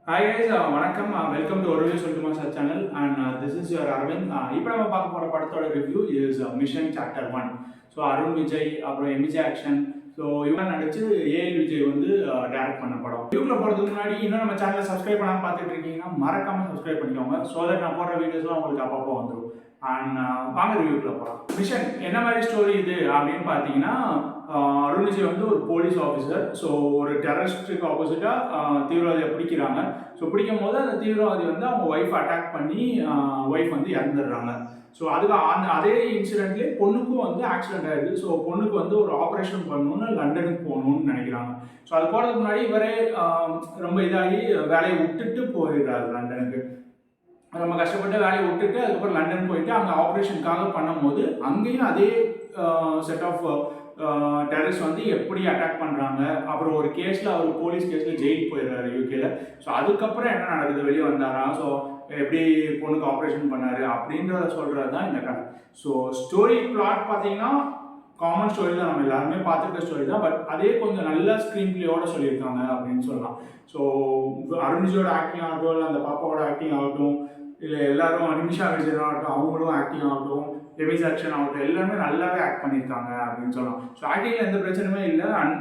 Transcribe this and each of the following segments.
Hi guys, வணக்கம். Welcome to ஒரு சொல்லுமா sir channel and this is your Arvind. இப்போ நம்ம பார்க்க போகிற படத்தோட review is mission chapter 1. So Arun Vijay அப்புறம் எம்ஜி ஆக்ஷன், ஸோ இவங்க நடிச்சு ஏஎல் விஜய் வந்து டைரக்ட் பண்ண படம். ரிவ்யூவில் போகிறதுக்கு முன்னாடி இன்னும் நம்ம சேனலை சப்ஸ்கிரைப் பண்ணாமல் பார்த்துட்டு இருக்கீங்கன்னா மறக்காமல் சப்ஸ்கிரைப் பண்ணிக்கோங்க. ஸோ தட் நான் போடுற வீடியோஸ்லாம் உங்களுக்கு அப்பப்போ வந்துடும். அண்ட் வாங்க ரிவ்யூக்குள்ள போகலாம். மிஷன் என்ன மாதிரி ஸ்டோரி இது அப்படின்னு பார்த்தீங்கன்னா, அருண் விஜய் வந்து ஒரு போலீஸ் ஆஃபீஸர். ஸோ ஒரு டெரரிஸ்ட்டுக்கு ஆப்போசிட்டாக தீவிரவாதியை பிடிக்கிறாங்க. ஸோ பிடிக்கும் போது அந்த தீவிரவாதி வந்து அவங்க ஒய்ஃப் அட்டாக் பண்ணி ஒய்ஃப் வந்து இறந்துடுறாங்க. ஸோ அதுக்கு அதே இன்சிடென்ட்லேயே பொண்ணுக்கும் வந்து ஆக்சிடென்ட் ஆயிடுது. ஸோ பொண்ணுக்கு வந்து ஒரு ஆப்ரேஷன் பண்ணணும்னு லண்டனுக்கு போகணும்னு நினைக்கிறாங்க. ஸோ அது போகிறதுக்கு முன்னாடி இவரே ரொம்ப இதாகி வேலையை விட்டுட்டு போயிடுறாரு லண்டனுக்கு. ரொம்ப கஷ்டப்பட்டு வேலையை விட்டுட்டு அதுக்கப்புறம் லண்டன் போயிட்டு அங்கே ஆப்ரேஷனுக்காக பண்ணும்போது அங்கேயும் அதே செட் ஆஃப் டெரரிஸ்ட் வந்து எப்படி அட்டாக் பண்ணுறாங்க. அப்புறம் ஒரு கேஸில் அவர் போலீஸ் கேஸில் ஜெயிலுக்கு போயிடுறாரு யூகேல. ஸோ அதுக்கப்புறம் என்ன நடக்குது, வெளியே வந்தாரா, ஸோ எப்படி பொண்ணுக்கு ஆப்ரேஷன் பண்ணாரு அப்படின்றத சொல்கிறது தான் இந்த கதை. ஸோ ஸ்டோரி பிளாட் பார்த்தீங்கன்னா காமன் ஸ்டோரி தான், நம்ம எல்லாருமே பார்த்துக்கிட்ட ஸ்டோரி தான். பட் அதே கொஞ்சம் நல்ல ஸ்க்ரீன் பிளேயோட சொல்லியிருக்காங்க அப்படின்னு சொல்லலாம். ஸோ அருண்ஜியோட ஆக்டிங் ஆகட்டும், இல்லை அந்த பாப்பாவோட ஆக்டிங் ஆகட்டும், இல்லை எல்லாரும் நிமிஷா விஜயன் ஆகட்டும் அவங்களும் ஆக்டிங் ஆகட்டும், எமிஸ் ஆக்ஷன் ஆகட்டும், எல்லாருமே நல்லாவே ஆக்ட் பண்ணியிருக்காங்க அப்படின்னு சொல்லலாம். ஸோ ஆக்டிங்கில் எந்த பிரச்சனையுமே இல்லை. அண்ட்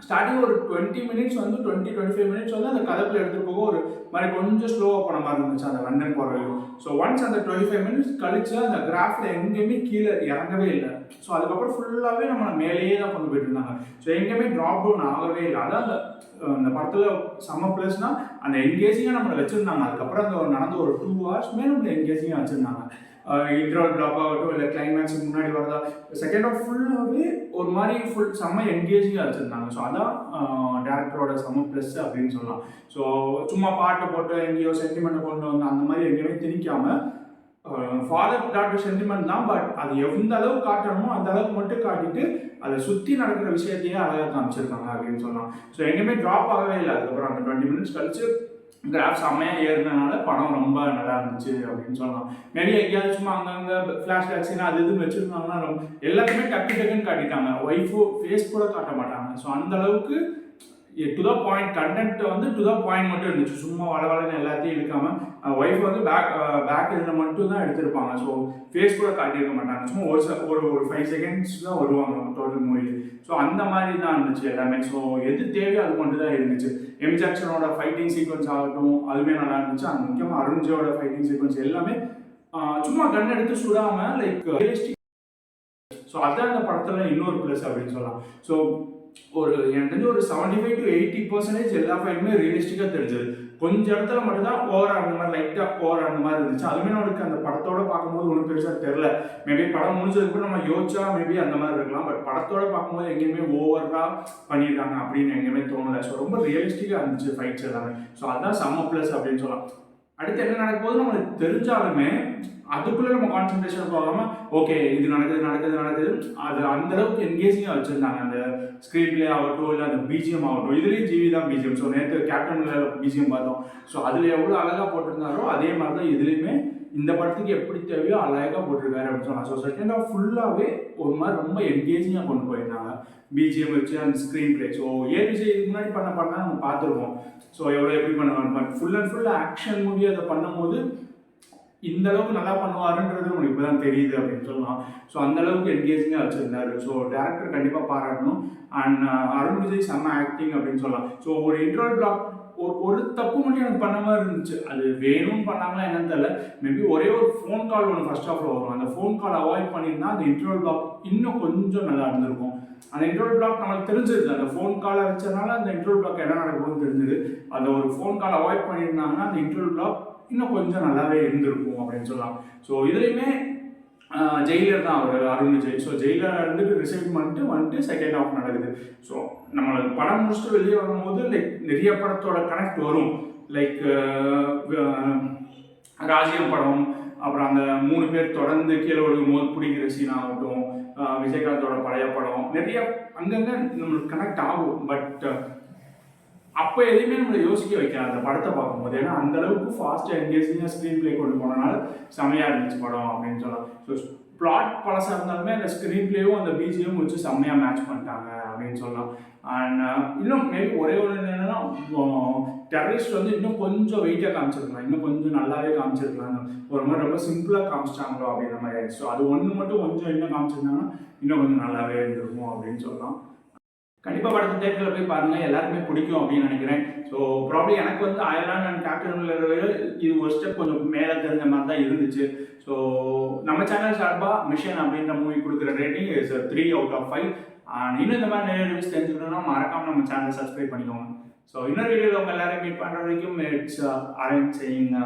ஸ்டார்டிங் ஒரு 20 மினிட்ஸ் வந்து 25 மினிட்ஸ் வந்து அந்த கதைக்குள்ள எடுத்துகிட்டு போக ஒரு மாதிரி கொஞ்சம் ஸ்லோவாக போன மாதிரி இருந்துச்சு அந்த லண்டன் போகிற வரையும். ஸோ ஒன்ஸ் அந்த 25 மினிட்ஸ் கழிச்சு அந்த கிராஃபில் எங்கேயுமே கீழே இறங்கவே இல்லை. ஸோ அதுக்கப்புறம் ஃபுல்லாகவே நம்ம மேலேயே தான் கொண்டு போயிட்டு இருந்தாங்க. ஸோ எங்கேயுமே ட்ராப் டவுன் ஆகவே இல்லை. அதான் அந்த படத்தில் செம்ம ப்ளஸ்னால் அந்த என்கேஜிங்காக நம்மளை வச்சுருந்தாங்க. அதுக்கப்புறம் அந்த நடந்த ஒரு 2 ஹவர்ஸ்மே நம்மளை என்கேஜிங்காக வச்சுருந்தாங்க. இன்ட்ரோல் பிளாக் ஆகட்டும், இல்லை கிளைமேக்ஸுக்கு முன்னாடி வரதா, செகண்ட் ஆஃப் ஃபுல்லாகவே ஒரு மாதிரி செம்ம என்கேஜிங்காக வச்சுருந்தாங்க. ஸோ அதான் டேரக்டரோட செம்ம ப்ளஸ் அப்படின்னு சொல்லலாம். ஸோ சும்மா பாட்டை போட்டு எங்கேயோ சென்டிமெண்ட்டை கொண்டு வந்து அந்த மாதிரி எங்கேயுமே திணிக்காமல் ஃபாதர் டாட்டர் சென்டிமெண்ட் தான், பட் அது எந்த அளவுக்கு காட்டணுமோ அந்த அளவுக்கு மட்டும் காட்டிட்டு அதை சுற்றி நடக்கிற விஷயத்தையே அழகாக காமிச்சிருக்காங்க அப்படின்னு சொல்லலாம். ஸோ எங்கேயுமே ட்ராப் ஆகவே இல்லை. அதுக்கப்புறம் அந்த 20 மினிட்ஸ் கழிச்சு கிராஃப் செம்மையாக ஏறினதுனால படம் ரொம்ப நல்லா இருந்துச்சு அப்படின்னு சொல்லலாம். நிறைய எங்கேயாவது சும்மா அங்கங்கே ஃப்ளாஷ்பேக் சீன் அது இதுன்னு வச்சுருந்தாங்கன்னா எல்லாத்தையுமே டக்குன்னு காட்டிட்டாங்க. ஒய்ஃபு ஃபேஸ் கூட காட்ட மாட்டாங்க. ஸோ அந்த அளவுக்கு டு த பாயிண்ட், கண்டென்ட் வந்து டு த பாயிண்ட் மட்டும் இருந்துச்சு. சும்மா வளவளன்னு எல்லாத்தையும் எடுக்காமல் ஒய்ஃப் வந்து பேக் இதில் மட்டும் தான் எடுத்திருப்பாங்க. ஸோ ஃபேஸ் கூட காட்டியிருக்க மாட்டாங்க. சும்மா ஒரு 5 செகண்ட்ஸ் தான் வருவாங்க டோட்டல் மூவி. ஸோ அந்த மாதிரி தான் இருந்துச்சு எல்லாமே. ஸோ எது தேவையோ அது மட்டும் தான் இருந்துச்சு. எம் ஜாக்சனோட ஃபைட்டிங் சீக்வன்ஸ் ஆகட்டும் அதுவுமே நல்லா இருந்துச்சு. அது முக்கியமாக அருண்ஜியோட ஃபைட்டிங் சீக்வன்ஸ் எல்லாமே சும்மா கண் எடுத்து சுடாமல் லைக் ரியலிஸ்டிக். ஸோ அதுதான் அந்த படத்தில் இன்னொரு ப்ளஸ் அப்படின்னு சொல்லலாம். ஸோ எனக்கு தெரிஞ்சு ஒரு 75 to 80% எல்லா ஃபைலுமே ரியலிஸ்டிக்காக தெரிஞ்சது. கொஞ்சம் இடத்துல மட்டும்தான் ஓவர் ஆன மாதிரி, லைட்டாக ஓவர் ஆன மாதிரி இருந்துச்சு. அதுவுமே நம்மளுக்கு அந்த படத்தோட பார்க்கும்போது ஒன்றும் பெருசாக தெரில. மேபி படம் முடிஞ்சதுக்கு நம்ம யோசிச்சா மேபி அந்த மாதிரி இருக்கலாம். பட் படத்தோட பார்க்கும்போது எங்கேயுமே ஓவராக பண்ணியிருக்காங்க அப்படின்னு எங்கேயுமே தோணலை. ஸோ ரொம்ப ரியலிஸ்டிக்காக இருந்துச்சு ஃபைட்ஸ் எல்லாமே. ஸோ அதுதான் செம்ம ப்ளஸ் அப்படின்னு சொல்லலாம். அடுத்து என்ன நடக்கும் போது நம்மளுக்கு தெரிஞ்சாலுமே அதுக்குள்ளே நம்ம கான்சன்ட்ரேஷன் போகாமல் ஓகே இது நடக்குது அது அந்தளவுக்கு என்கேஜிங்காக வச்சுருந்தாங்க. அந்த ஸ்க்ரீன் பிளே ஆகட்டும், இல்லை அந்த பிஜிஎம் ஆகட்டும். இதுலேயும் ஜிவி தான் பிஜிஎம். ஸோ நேற்று கேப்டன்ல பிஜிஎம் பார்த்தோம். ஸோ அதில் எவ்வளோ அழகாக போட்டிருந்தாரோ அதே மாதிரி தான் இதுலேயுமே இந்த படத்துக்கு எப்படி தேவையோ அழகாக போட்டிருக்காரு அப்படின்னு சொல்லலாம். ஸோ செகண்ட் ஆஃப் ஃபுல்லாகவே ஒரு மாதிரி ரொம்ப என்கேஜிங்காக கொண்டு போயிருந்தாங்க பிஜிஎம் வச்சு அந்த ஸ்க்ரீன் பிளே. ஸோ விஜய் இதுக்கு முன்னாடி பண்ண நம்ம பார்த்துருக்கோம். ஸோ எவ்வளோ எப்படி பண்ணுவாங்க, பட் ஃபுல் அண்ட் ஃபுல்லாக ஆக்ஷன் மூவி அதை பண்ணும்போது இந்த அளவுக்கு நல்லா பண்ணுவாருன்றது உங்களுக்கு இப்போ தான் தெரியுது அப்படின்னு சொல்லலாம். ஸோ அந்த அளவுக்கு என்கேஜிங்காக வச்சுருந்தாரு. ஸோ டேரக்டர் கண்டிப்பாக பாராட்டணும். அண்ட் அருண் விஜய் செம்ம ஆக்டிங் அப்படின்னு சொல்லலாம். ஸோ ஒரு இன்ட்ரோல் பிளாக் ஒரு தப்பு மட்டும் எனக்கு பண்ண மாதிரி இருந்துச்சு. அது வேணும்னு பண்ணாங்களா என்னன்னு தெரியல. மேபி ஒரே ஒரு ஃபோன் கால் ஒன்று ஃபர்ஸ்ட் ஆஃப்ல வரும். அந்த ஃபோன் கால் அவாய்ட் பண்ணியிருந்தா அந்த இன்ட்ரோல் பிளாக் இன்னும் கொஞ்சம் நல்லா இருந்திருக்கும். அந்த இன்ட்ரோல் பிளாக் நம்மளுக்கு தெரிஞ்சிருது. அந்த ஃபோன் காலை வச்சதுனால அந்த இன்ட்ரோல் பிளாக் என்ன நடக்கும்னு தெரிஞ்சுது. அந்த ஒரு ஃபோன் கால் அவாய்ட் பண்ணியிருந்தாங்கன்னா அந்த இன்ட்ரோல் பிளாக் இன்னும் கொஞ்சம் நல்லாவே இருந்திருக்கும் அப்படின்னு சொல்லலாம். ஸோ இதுலேயுமே ஜெயிலர் தான் அவர் அருண் விஜய். ஸோ ஜெயிலர் இருந்துட்டு ரிசைன் வந்துட்டு செகண்ட் ஹாஃப் நடக்குது. ஸோ நம்மளுக்கு படம் முடிச்சுட்டு வெளியே வரும்போது லைக் நிறைய படத்தோட கனெக்ட் வரும். லைக் ராஜ்யம் படம், அப்புறம் அந்த 3 பேர் தொடர்ந்து கீழே விழுகும் போது பிடிக்கிற சீன் ஆகட்டும், விஜயகாந்தோட பழைய படம் நிறைய அங்கங்கே நம்மளுக்கு கனெக்ட் ஆகும். பட் அப்போ எதையுமே நம்மளை யோசிக்க வைக்கலாம் அந்த படத்தை பார்க்கும்போது. ஏன்னா அந்த அளவுக்கு ஃபாஸ்ட்டாக என்கேஜிங்காக ஸ்க்ரீன் பிளே கொண்டு போனனால செமையாக இருந்துச்சு படம் அப்படின்னு சொல்லலாம். ஸோ பிளாட் பழசாக இருந்தாலுமே அந்த ஸ்க்ரீன் பிளேயும் அந்த பிஜிஎம் வச்சு செம்மையாக மேட்ச் பண்ணிட்டாங்க அப்படின்னு சொல்லலாம். அண்ட் இன்னும் மேபி ஒரே ஒரு என்னென்னா, டெரரிஸ்ட் வந்து இன்னும் கொஞ்சம் வெயிட்டாக காமிச்சிருக்கலாம், இன்னும் கொஞ்சம் நல்லாவே காமிச்சிருக்கலாம். ஒரு மாதிரி ரொம்ப சிம்பிளாக காமிச்சிட்டாங்களோ அப்படின்ற மாதிரி ஆயிடுச்சு. ஸோ அது ஒன்று மட்டும் கொஞ்சம் இன்னும் காமிச்சிருந்தாங்கன்னா இன்னும் கொஞ்சம் நல்லாவே இருந்திருக்கும் அப்படின்னு சொல்லலாம். கண்டிப்பாக படத்தை தேட்டரில் போய் பாருங்கள், எல்லாருமே பிடிக்கும் அப்படின்னு நினைக்கிறேன். ஸோ ப்ராப்ளி எனக்கு வந்து அயர்லாந்து அண்ட் கேப்டன் விட இது ஒரு ஸ்டெப் கொஞ்சம் மேலே தெரிஞ்ச மாதிரி தான் இருந்துச்சு. ஸோ நம்ம சேனல் சார்பாக மிஷன் அப்படின்ற மூவி கொடுக்குற ரேட்டிங் இஸ் 3 out of 5. இன்னும் இந்த மாதிரி நிறைய ரிவ்யூஸ் தெரிஞ்சுக்கணும்னா மறக்காமல் நம்ம சேனலை சப்ஸ்கிரைப் பண்ணிக்கோங்க. ஸோ இன்னொரு வீடியோவில் உங்கள் எல்லாரையும் மீட் பண்ணுற வரைக்கும் இட்ஸ் அரேஞ்ச் செய்யுங்க.